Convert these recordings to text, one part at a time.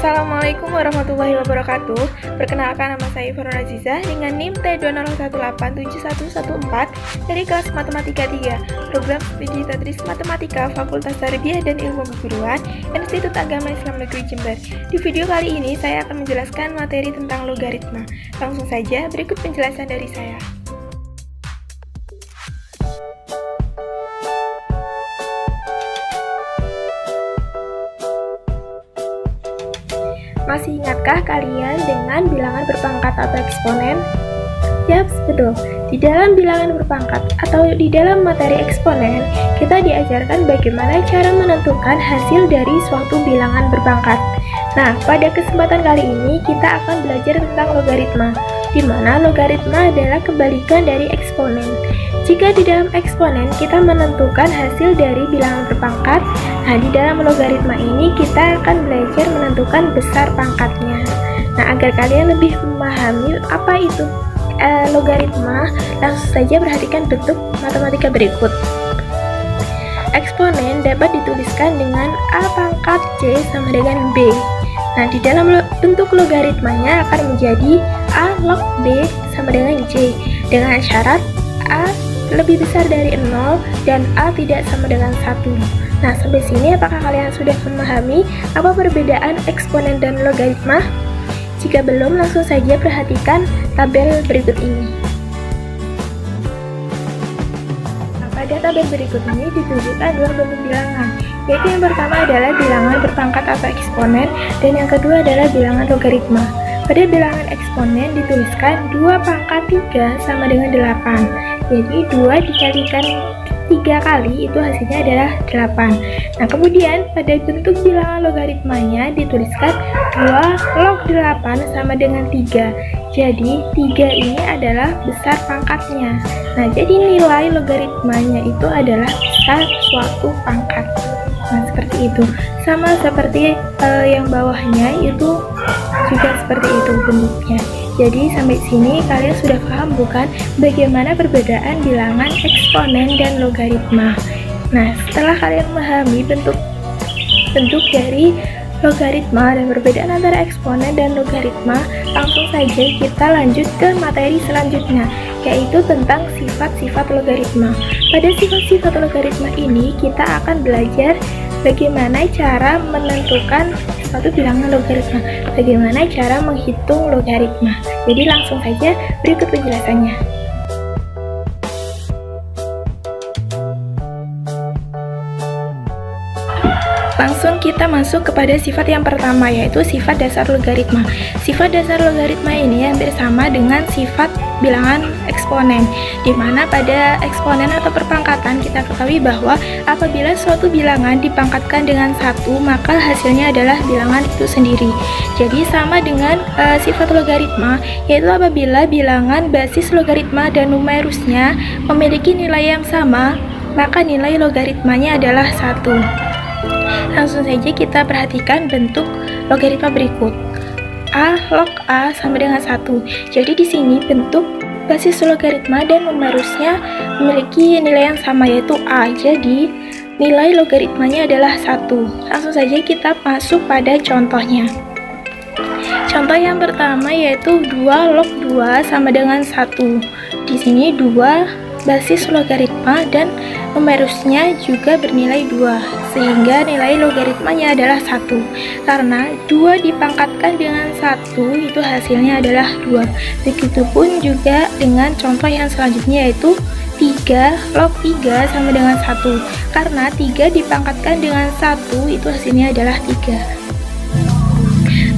Assalamualaikum warahmatullahi wabarakatuh. Perkenalkan, nama saya Farul Azizah dengan NIM T20187114 dari kelas Matematika 3, Program Studi Tadris Matematika Fakultas Tarbiyah dan Ilmu Keguruan, Institut Agama Islam Negeri Jember. Di video kali ini saya akan menjelaskan materi tentang logaritma. Langsung saja, berikut penjelasan dari saya. Masih ingatkah kalian dengan bilangan berpangkat atau eksponen? Yap, betul. Di dalam bilangan berpangkat atau di dalam materi eksponen, kita diajarkan bagaimana cara menentukan hasil dari suatu bilangan berpangkat. Nah, pada kesempatan kali ini kita akan belajar tentang logaritma, di mana logaritma adalah kebalikan dari eksponen. Jika di dalam eksponen kita menentukan hasil dari bilangan berpangkat, nah di dalam logaritma ini kita akan belajar menentukan besar pangkatnya. Nah, agar kalian lebih memahami apa itu logaritma, langsung saja perhatikan bentuk matematika berikut. Eksponen dapat dituliskan dengan A pangkat C sama dengan B. Nah, di dalam bentuk logaritmanya akan menjadi A log B sama dengan C, dengan syarat A lebih besar dari 0 dan A tidak sama dengan 1. Nah, sampai sini apakah kalian sudah memahami apa perbedaan eksponen dan logaritma? Jika belum, langsung saja perhatikan tabel berikut ini. Nah, pada tabel berikut ini ditunjukkan dua bentuk bilangan, yaitu yang pertama adalah bilangan berpangkat atau eksponen, dan yang kedua adalah bilangan logaritma. Pada bilangan eksponen dituliskan 2 pangkat 3 sama dengan 8. Jadi 2 dikalikan 3 kali itu hasilnya adalah 8. Nah, kemudian pada bentuk bilangan logaritmanya dituliskan 2 log 8 sama dengan 3. Jadi 3 ini adalah besar pangkatnya. Nah, jadi nilai logaritmanya itu adalah besar suatu pangkat. Nah, seperti itu. Sama seperti yang bawahnya itu juga seperti itu bentuknya. Jadi sampai sini kalian sudah paham bukan bagaimana perbedaan bilangan eksponen dan logaritma. Nah, setelah kalian memahami bentuk dari logaritma dan perbedaan antara eksponen dan logaritma, langsung saja kita lanjut ke materi selanjutnya, yaitu tentang sifat-sifat logaritma. Pada sifat-sifat logaritma ini kita akan belajar bagaimana cara menentukan suatu bilangan logaritma, bagaimana cara menghitung logaritma. Jadi langsung saja berikut penjelasannya. Langsung kita masuk kepada sifat yang pertama, yaitu sifat dasar logaritma. Sifat dasar logaritma ini hampir sama dengan sifat bilangan eksponen, di mana pada eksponen atau perpangkatan kita ketahui bahwa apabila suatu bilangan dipangkatkan dengan 1, maka hasilnya adalah bilangan itu sendiri. Jadi sama dengan sifat logaritma, yaitu apabila bilangan basis logaritma dan numerusnya memiliki nilai yang sama, maka nilai logaritmanya adalah 1. Langsung saja kita perhatikan bentuk logaritma berikut. A log A sama dengan 1. Jadi di sini bentuk basis logaritma dan numerusnya memiliki nilai yang sama, yaitu A. Jadi nilai logaritmanya adalah 1. Langsung saja kita masuk pada contohnya. Contoh yang pertama yaitu 2 log 2 sama dengan 1. Di sini 2 basis logaritma dan numerusnya juga bernilai 2, sehingga nilai logaritmanya adalah 1. Karena 2 dipangkatkan dengan 1 itu hasilnya adalah 2. Begitupun juga dengan contoh yang selanjutnya yaitu 3 log 3 sama dengan 1. Karena 3 dipangkatkan dengan 1 itu hasilnya adalah 3.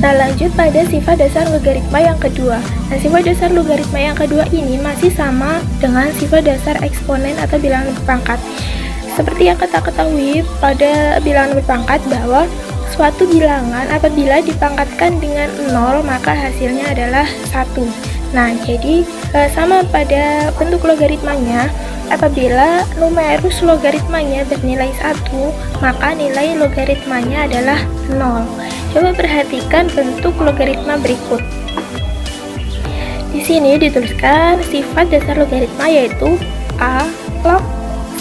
Nah, lanjut pada sifat dasar logaritma yang kedua. Nah, sifat dasar logaritma yang kedua ini masih sama dengan sifat dasar eksponen atau bilangan berpangkat. Seperti yang kita ketahui pada bilangan berpangkat bahwa suatu bilangan apabila dipangkatkan dengan 0 maka hasilnya adalah 1. Nah, jadi sama pada bentuk logaritmanya, apabila numerus logaritmanya bernilai 1, maka nilai logaritmanya adalah 0. Coba perhatikan bentuk logaritma berikut. Di sini dituliskan sifat dasar logaritma yaitu A log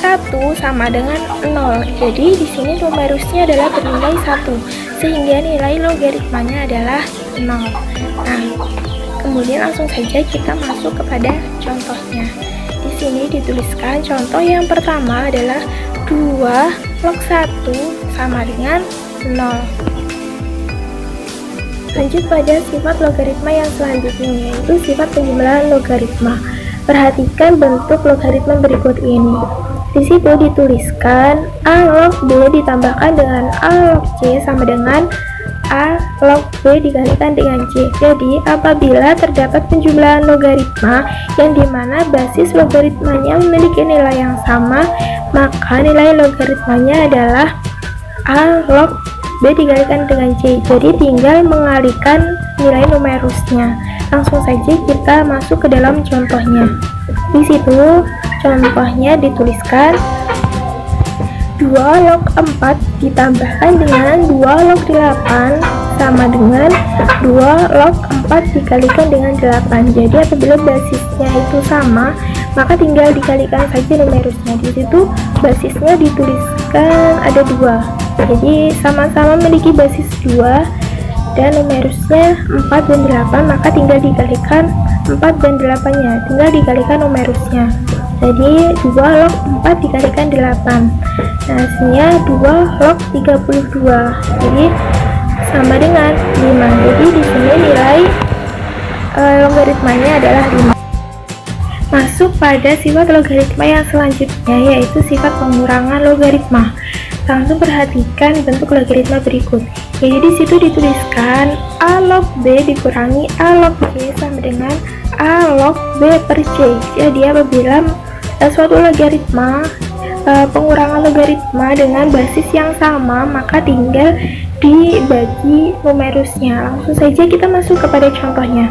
1 sama dengan 0. Jadi di sini numerusnya adalah bernilai 1, sehingga nilai logaritmanya adalah 0. Nah, kemudian langsung saja kita masuk kepada contohnya. Di sini dituliskan contoh yang pertama adalah 2 log 1 sama dengan 0. Lanjut pada sifat logaritma yang selanjutnya, yaitu sifat penjumlahan logaritma. Perhatikan bentuk logaritma berikut ini. Di situ dituliskan A log B ditambahkan dengan A log C sama dengan A log B dikalikan dengan C. Jadi apabila terdapat penjumlahan logaritma yang dimana basis logaritmanya memiliki nilai yang sama, maka nilai logaritmanya adalah A log B dikalikan dengan C. Jadi tinggal mengalihkan nilai numerusnya. Langsung saja kita masuk ke dalam contohnya. Di situ contohnya dituliskan 2 log 4 ditambahkan dengan 2 log 8 sama dengan 2 log 4 dikalikan dengan 8. Jadi apabila basisnya itu sama, maka tinggal dikalikan saja numerusnya. Di situ basisnya dituliskan ada 2. Jadi sama-sama memiliki basis 2 dan numerusnya 4 dan 8, maka tinggal dikalikan 4 dan 8-nya, tinggal dikalikan numerusnya. Jadi 2 log 4 dikalikan 8. Nah, hasilnya 2 log 32. Jadi sama dengan 5. Jadi di sini nilai logaritmanya adalah 5. Masuk pada sifat logaritma yang selanjutnya, yaitu sifat pengurangan logaritma. Langsung perhatikan bentuk logaritma berikut. Jadi di situ dituliskan A log B dikurangi A log C sama dengan A log B per C. Jadi apabila suatu logaritma pengurangan logaritma dengan basis yang sama, maka tinggal dibagi numerusnya. Langsung saja kita masuk kepada contohnya.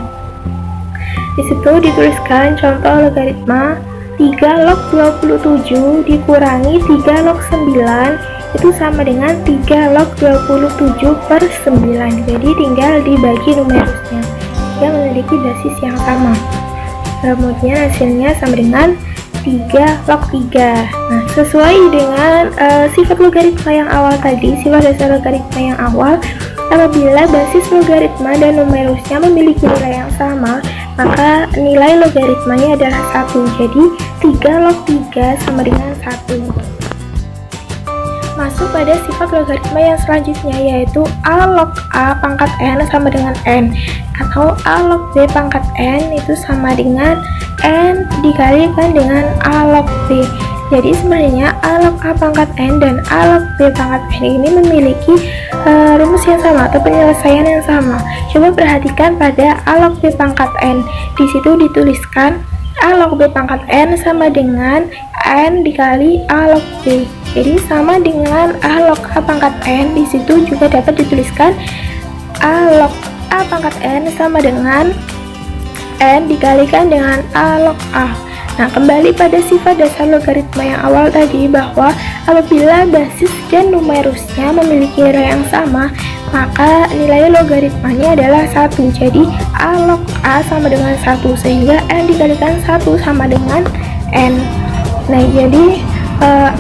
Di situ dituliskan contoh logaritma 3 log 27 dikurangi 3 log 9 itu sama dengan 3 log 27 per 9. Jadi tinggal dibagi numerusnya yang memiliki basis yang sama. Kemudian hasilnya sama dengan 3 log 3. Nah, sesuai dengan sifat logaritma yang awal tadi, sifat dasar logaritma yang awal, apabila basis logaritma dan numerusnya memiliki nilai yang sama, maka nilai logaritmanya adalah 1. Jadi 3 log 3 sama dengan 1. Masuk pada sifat logaritma yang selanjutnya, yaitu A log A pangkat N sama dengan N, atau A log B pangkat N itu sama dengan N dikalikan dengan A log B. Jadi sebenarnya A log A pangkat N dan A log B pangkat N ini memiliki rumus yang sama atau penyelesaian yang sama. Coba perhatikan pada A log B pangkat N. Di situ dituliskan A log B pangkat N sama dengan N dikali A log B. Jadi sama dengan A log A pangkat N. Di situ juga dapat dituliskan A log A pangkat N sama dengan N dikalikan dengan A log A. Nah, kembali pada sifat dasar logaritma yang awal tadi, bahwa apabila basis dan numerusnya memiliki nilai yang sama, maka nilai logaritmanya adalah 1. Jadi A log A sama dengan 1, sehingga N dikalikan 1 sama dengan N. Nah, jadi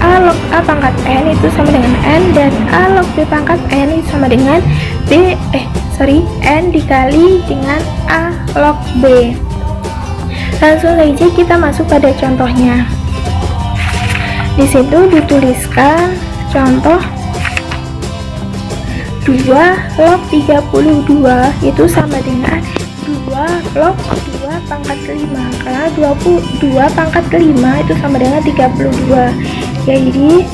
A log A pangkat N itu sama dengan N, dan A log B pangkat N itu sama dengan N dikali dengan A log B. Langsung saja kita masuk pada contohnya. Di situ dituliskan contoh 2 log 32 itu sama dengan 2 log 2 pangkat 5, karena 22 pangkat 5 itu sama dengan 32. Jadi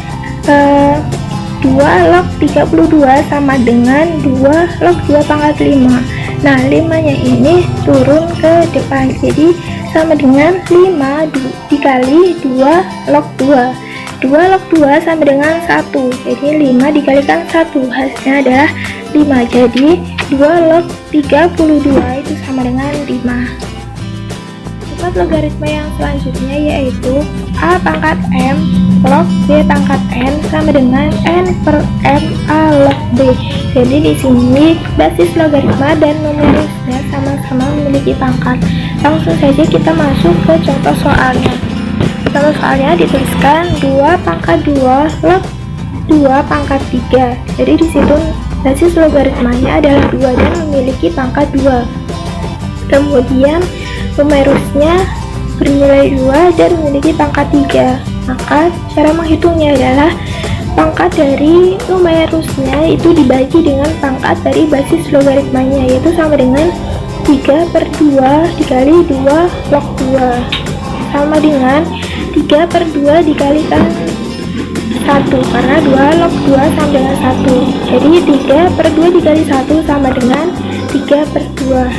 2 log 32 sama dengan 2 log 2 pangkat 5. Nah, 5-nya ini turun ke depan, jadi sama dengan 5 dikali 2 log 2. 2 log 2 sama dengan 1, jadi 5 dikalikan 1, hasilnya adalah 5. Jadi 2 log 32 itu sama dengan 5. Sifat logaritma yang selanjutnya yaitu A pangkat M log B pangkat N sama dengan N per M A log B. Jadi di sini basis logaritma dan numerusnya sama-sama memiliki pangkat. Langsung saja kita masuk ke contoh soalnya. Contoh soalnya dituliskan 2 pangkat 2 log 2 pangkat 3. Jadi di situ basis logaritmanya adalah 2 dan memiliki pangkat 2. Kemudian numerusnya bernilai 2 dan memiliki pangkat 3. Maka cara menghitungnya adalah pangkat dari numerusnya itu dibagi dengan pangkat dari basis logaritmanya, yaitu sama dengan 3/2 dikali 2 log 2 sama dengan 3/2 dikalikan 1, karena 2 log 2 sama dengan 1. Jadi 3/2 dikali 1 sama dengan 3/2.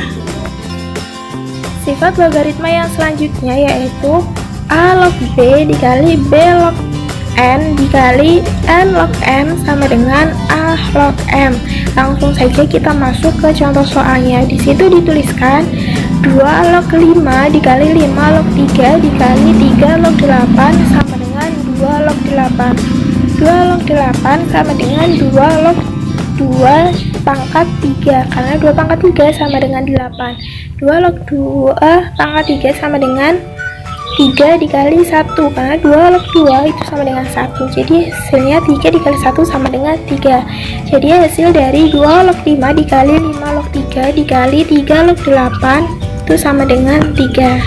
Sifat logaritma yang selanjutnya yaitu A log B dikali B log N dikali N log N sama dengan A log M. Langsung saja kita masuk ke contoh soalnya. Di situ dituliskan 2 log 5 dikali 5 log 3 dikali 3 log 8 sama dengan 2 log 8. 2 log 8 sama dengan 2 log 2 pangkat 3, karena 2 pangkat 3 sama dengan 8. 2 log 2 pangkat 3 sama dengan 3 dikali 1, karena 2 log 2 itu sama dengan 1. Jadi hasilnya 3 dikali 1 sama dengan 3. Jadi hasil dari 2 log 5 dikali 5 log 3 dikali 3 log 8 itu sama dengan 3.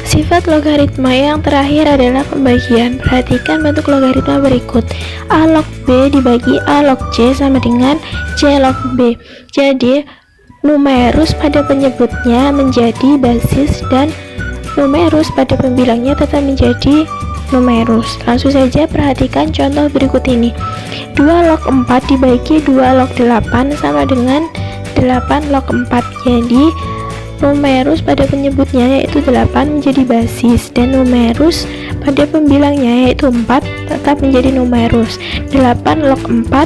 Sifat logaritma yang terakhir adalah pembagian. Perhatikan bentuk logaritma berikut. A log B dibagi A log C sama dengan C log B. Jadi numerus pada penyebutnya menjadi basis dan numerus pada pembilangnya tetap menjadi numerus. Langsung saja perhatikan contoh berikut ini. 2 log 4 dibagi 2 log 8 sama dengan 8 log 4. Jadi numerus pada penyebutnya yaitu 8 menjadi basis dan numerus pada pembilangnya yaitu 4 tetap menjadi numerus. 8 log 4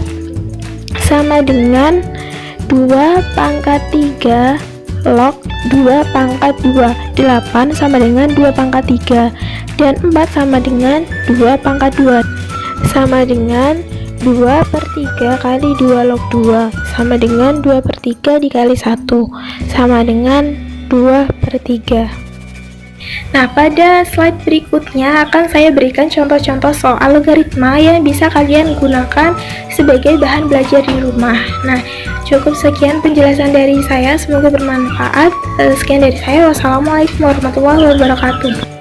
sama dengan 2 pangkat 3 log 2 pangkat 2. 8 sama dengan 2 pangkat 3 dan 4 sama dengan 2 pangkat 2 sama dengan 2/3 kali 2 log 2 sama dengan 2/3 dikali 1 sama dengan 2/3. Nah, pada slide berikutnya akan saya berikan contoh-contoh soal logaritma yang bisa kalian gunakan sebagai bahan belajar di rumah. Nah, cukup sekian penjelasan dari saya, semoga bermanfaat. Sekian dari saya, wassalamualaikum warahmatullahi wabarakatuh.